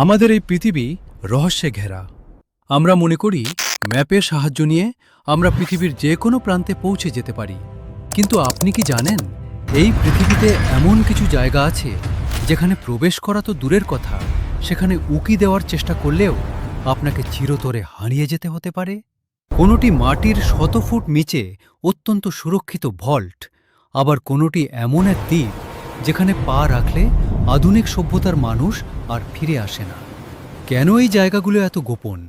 আমাদের এই পৃথিবী রহস্যে ঘেরা। আমরা মনে করি ম্যাপের সাহায্য নিয়ে আমরা পৃথিবীর যে কোনো প্রান্তে পৌঁছে যেতে পারি, কিন্তু আপনি কি জানেন এই পৃথিবীতে এমন কিছু জায়গা আছে যেখানে প্রবেশ করা তো দূরের কথা, সেখানে উকি দেওয়ার চেষ্টা করলেও আপনাকে চিরতরে হারিয়ে যেতে হতে পারে। কোনোটি মাটির শত ফুট নিচে অত্যন্ত সুরক্ষিত ভল্ট, আবার কোনোটি এমন এক দ্বীপ যেখানে পা রাখলে আধুনিক সভ্যতার মানুষ আর ফিরে আসে না। কেন এই জায়গাগুলো এত গোপন?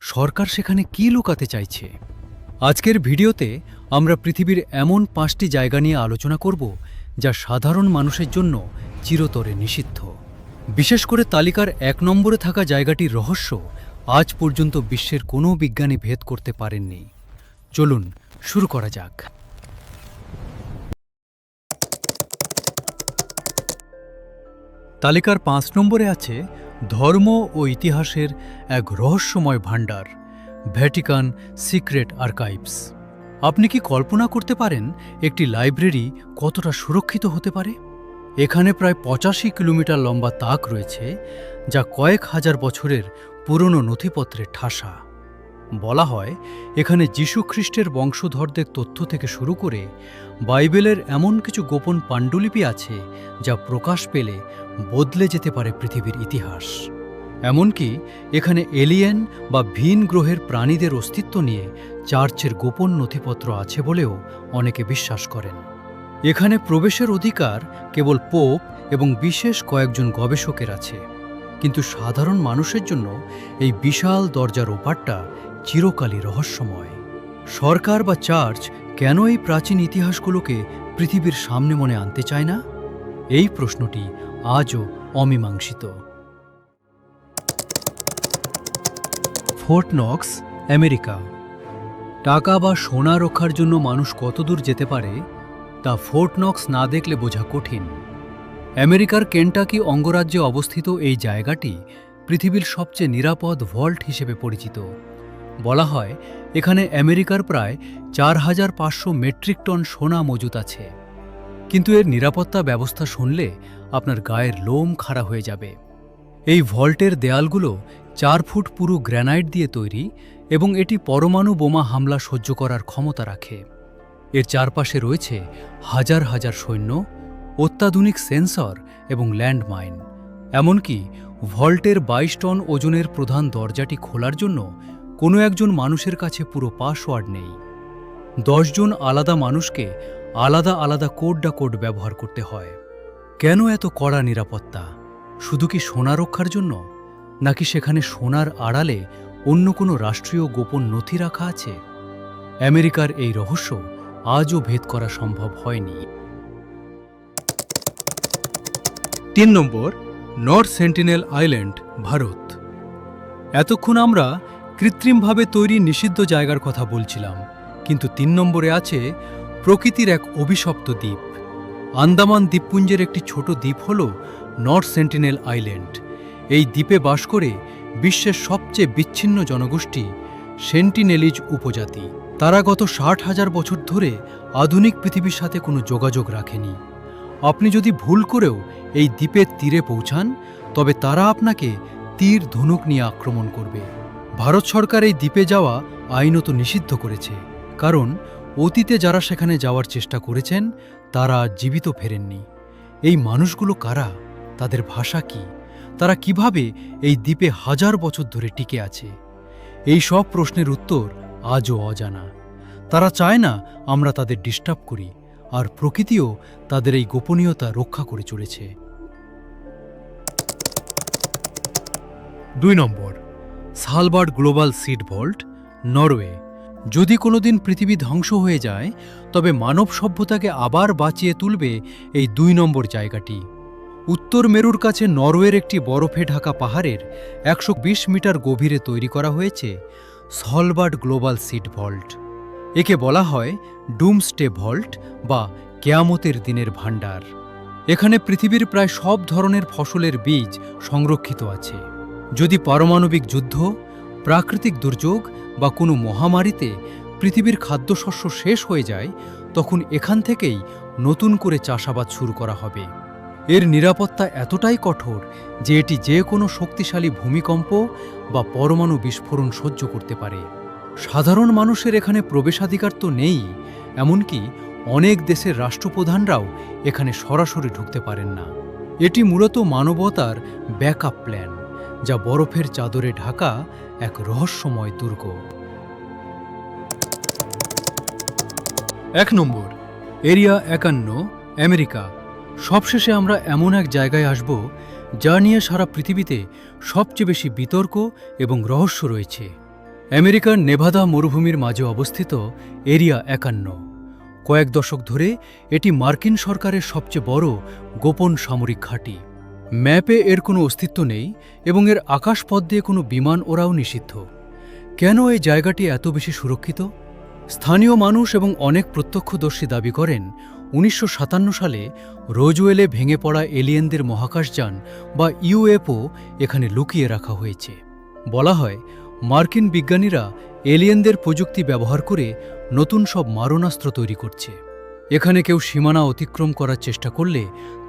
সরকার সেখানে কি লুকাতে চাইছে? আজকের ভিডিওতে আমরা পৃথিবীর এমন 5টি জায়গা নিয়ে আলোচনা করব যা সাধারণ মানুষের জন্য চিরতরে নিষিদ্ধ। বিশেষ করে তালিকার 1 নম্বরে থাকা জায়গাটির রহস্য আজ পর্যন্ত বিশ্বের কোনো বিজ্ঞানী ভেদ করতে পারেননি। চলুন শুরু করা যাক। তালিকার 5 নম্বরে আছে ধর্ম ও ইতিহাসের এক রহস্যময় ভাণ্ডার, ভ্যাটিকান সিক্রেট আর্কাইভস। আপনি কি কল্পনা করতে পারেন একটি লাইব্রেরি কতটা সুরক্ষিত হতে পারে? এখানে প্রায় 85 কিলোমিটার লম্বা তাক রয়েছে, যা কয়েক হাজার বছরের পুরনো নথিপত্রের ঠাসা। বলা হয় এখানে যীশু খ্রিস্টের বংশধরদের তথ্য থেকে শুরু করে বাইবেলের এমন কিছু গোপন পাণ্ডুলিপি আছে যা প্রকাশ পেলে বদলে যেতে পারে পৃথিবীর ইতিহাস। এমনকি এখানে এলিয়েন বা ভিন গ্রহের প্রাণীদের অস্তিত্ব নিয়ে চার্চের গোপন নথিপত্র আছে বলেও অনেকে বিশ্বাস করেন। এখানে প্রবেশের অধিকার কেবল পোপ এবং বিশেষ কয়েকজন গবেষকের আছে, কিন্তু সাধারণ মানুষের জন্য এই বিশাল দরজার ওপারটা চিরকালই রহস্যময়। সরকার বা চার্চ কেন এই প্রাচীন ইতিহাসগুলোকে পৃথিবীর সামনে মনে আনতে চায় না? এই প্রশ্নটি আজও অমীমাংসিত। Fort Knox, America. টাকা বা সোনা রক্ষার জন্য মানুষ কতদূর যেতে পারে তা ফোর্ট নক্স না দেখলে বোঝা কঠিন। আমেরিকার কেন্টাকি অঙ্গরাজ্যে অবস্থিত এই জায়গাটি পৃথিবীর সবচেয়ে নিরাপদ ভল্ট হিসেবে পরিচিত। বলা হয় এখানে আমেরিকার প্রায় 4500 মেট্রিক টন সোনা মজুত আছে। কিন্তু এর নিরাপত্তা ব্যবস্থা শুনলে আপনার গায়ের লোম খাড়া হয়ে যাবে। এই ভল্টের দেয়ালগুলো 4 ফুট পুরু গ্রানাইট দিয়ে তৈরি এবং এটি পরমাণু বোমা হামলা সহ্য করার ক্ষমতা রাখে। এর চারপাশে রয়েছে হাজার হাজার সৈন্য, অত্যাধুনিক সেন্সর এবং ল্যান্ডমাইন। এমনকি ভল্টের 22 টন ওজনের প্রধান দরজাটি খোলার জন্য কোনো একজন মানুষের কাছে পুরো পাসওয়ার্ড নেই। 10 জন আলাদা মানুষকে আলাদা আলাদা কোড ব্যবহার করতে হয়। কেন এত কড়া নিরাপত্তা? শুধু কি সোনা রক্ষার জন্য, নাকি সেখানে সোনার আড়ালে অন্য কোনো রাষ্ট্রীয় গোপন নথি রাখা আছে? আমেরিকার এই রহস্য আজও ভেদ করা সম্ভব হয়নি। 3 নম্বর, নর্থ সেন্টিনেল আইল্যান্ড, ভারত। এতক্ষণ আমরা কৃত্রিমভাবে তৈরি নিষিদ্ধ জায়গার কথা বলছিলাম, কিন্তু 3 নম্বরে আছে প্রকৃতির এক অভিশপ্ত দ্বীপ। আন্দামান দ্বীপপুঞ্জের একটি ছোট দ্বীপ হল নর্থ সেন্টিনেল আইল্যান্ড। এই দ্বীপে বাস করে বিশ্বের সবচেয়ে বিচ্ছিন্ন জনগোষ্ঠী সেন্টিনেলিজ উপজাতি। তারা গত 60,000 বছর ধরে আধুনিক পৃথিবীর সাথে কোনো যোগাযোগ রাখেনি। আপনি যদি ভুল করেও এই দ্বীপের তীরে পৌঁছান, তবে তারা আপনাকে তীর ধনুক নিয়ে আক্রমণ করবে। ভারত সরকার এই দ্বীপে যাওয়া আইনত নিষিদ্ধ করেছে, কারণ অতীতে যারা সেখানে যাওয়ার চেষ্টা করেছেন তারা জীবিত ফেরেননি। এই মানুষগুলো কারা? তাদের ভাষা কি? তারা কিভাবে এই দ্বীপে হাজার বছর ধরে টিকে আছে? এই সব প্রশ্নের উত্তর আজও অজানা। তারা চায় না আমরা তাদের ডিস্টার্ব করি, আর প্রকৃতিও তাদের এই গোপনীয়তা রক্ষা করে চলেছে। 2 নম্বর, সালবার্ড গ্লোবাল সিড ভল্ট, নরওয়ে। যদি কোনোদিন পৃথিবী ধ্বংস হয়ে যায়, তবে মানব সভ্যতাকে আবার বাঁচিয়ে তুলবে এই 2 নম্বর জায়গাটি। উত্তর মেরুর কাছে নরওয়ের একটি বরফে ঢাকা পাহাড়ের 120 মিটার গভীরে তৈরি করা হয়েছে সালবার্ড গ্লোবাল সিড ভল্ট। একে বলা হয় ডুমসডে ভল্ট বা কেয়ামতের দিনের ভাণ্ডার। এখানে পৃথিবীর প্রায় সব ধরনের ফসলের বীজ সংরক্ষিত আছে। যদি পারমাণবিক যুদ্ধ, প্রাকৃতিক দুর্যোগ বা কোনো মহামারীতে পৃথিবীর খাদ্যশস্য শেষ হয়ে যায়, তখন এখান থেকেই নতুন করে চাষাবাদ শুরু করা হবে। এর নিরাপত্তা এতটাই কঠোর যে এটি যে কোনো শক্তিশালী ভূমিকম্প বা পরমাণু বিস্ফোরণ সহ্য করতে পারে। সাধারণ মানুষের এখানে প্রবেশাধিকার তো নেই, এমনকি অনেক দেশের রাষ্ট্রপ্রধানরাও এখানে সরাসরি ঢুকতে পারেন না। এটি মূলত মানবতার ব্যাকআপ প্ল্যান, যা বরফের চাদরে ঢাকা এক রহস্যময় দুর্গ। 1 নম্বর, এরিয়া 51, আমেরিকা। সবশেষে আমরা এমন এক জায়গায় আসব যা নিয়ে সারা পৃথিবীতে সবচেয়ে বেশি বিতর্ক এবং রহস্য রয়েছে। আমেরিকার নেভাদা মরুভূমির মাঝে অবস্থিত এরিয়া 51। কয়েক দশক ধরে এটি মার্কিন সরকারের সবচেয়ে বড় গোপন সামরিক ঘাঁটি। ম্যাপে এর কোনো অস্তিত্ব নেই এবং এর আকাশপথ দিয়ে কোনো বিমান ওড়াও নিষিদ্ধ। কেন এই জায়গাটি এত বেশি সুরক্ষিত? স্থানীয় মানুষ এবং অনেক প্রত্যক্ষদর্শী দাবি করেন 1957 সালে রোজওয়েলে ভেঙে পড়া এলিয়েনদের মহাকাশযান বা ইউএফও এখানে লুকিয়ে রাখা হয়েছে। বলা হয় মার্কিন বিজ্ঞানীরা এলিয়েনদের প্রযুক্তি ব্যবহার করে নতুন সব মারণাস্ত্র তৈরি করছে। এখানে কেউ সীমানা অতিক্রম করার চেষ্টা করলে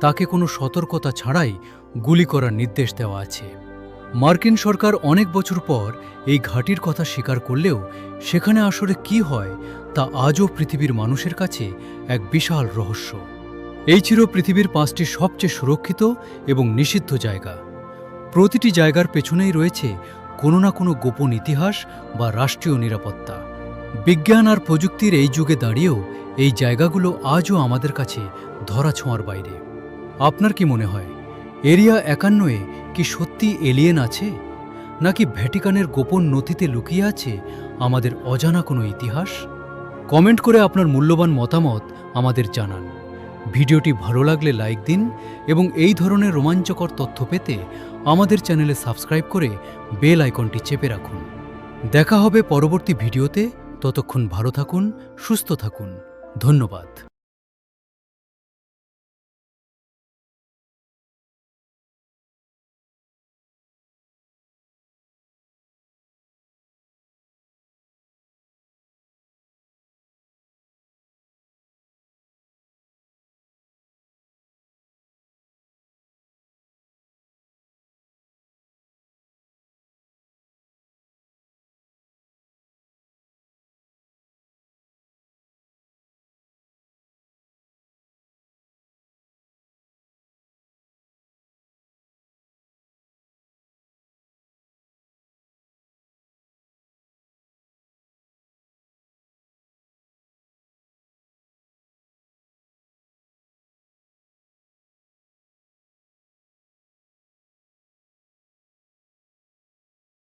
তাকে কোনো সতর্কতা ছাড়াই গুলি করার নির্দেশ দেওয়া আছে। মার্কিন সরকার অনেক বছর পর এই ঘাঁটির কথা স্বীকার করলেও সেখানে আসলে কি হয় তা আজও পৃথিবীর মানুষের কাছে এক বিশাল রহস্য। এই ছিল পৃথিবীর 5টি সবচেয়ে সুরক্ষিত এবং নিষিদ্ধ জায়গা। প্রতিটি জায়গার পেছনেই রয়েছে কোনো না কোনো গোপন ইতিহাস বা রাষ্ট্রীয় নিরাপত্তা। বিজ্ঞান আর প্রযুক্তির এই যুগে দাঁড়িয়েও এই জায়গাগুলো আজও আমাদের কাছে ধরাছোঁয়ার বাইরে। আপনার কি মনে হয়, এরিয়া 51-এ কি সত্যি এলিয়েন আছে, নাকি ভ্যাটিকানের গোপন নথিতে লুকিয়ে আছে আমাদের অজানা কোনো ইতিহাস? কমেন্ট করে আপনার মূল্যবান মতামত আমাদের জানান। ভিডিওটি ভালো লাগলে লাইক দিন এবং এই ধরনের রোমাঞ্চকর তথ্য পেতে আমাদের চ্যানেলে সাবস্ক্রাইব করে বেল আইকনটি চেপে রাখুন। দেখা হবে পরবর্তী ভিডিওতে। ততক্ষণ ভালো থাকুন, সুস্থ থাকুন। ধন্যবাদ।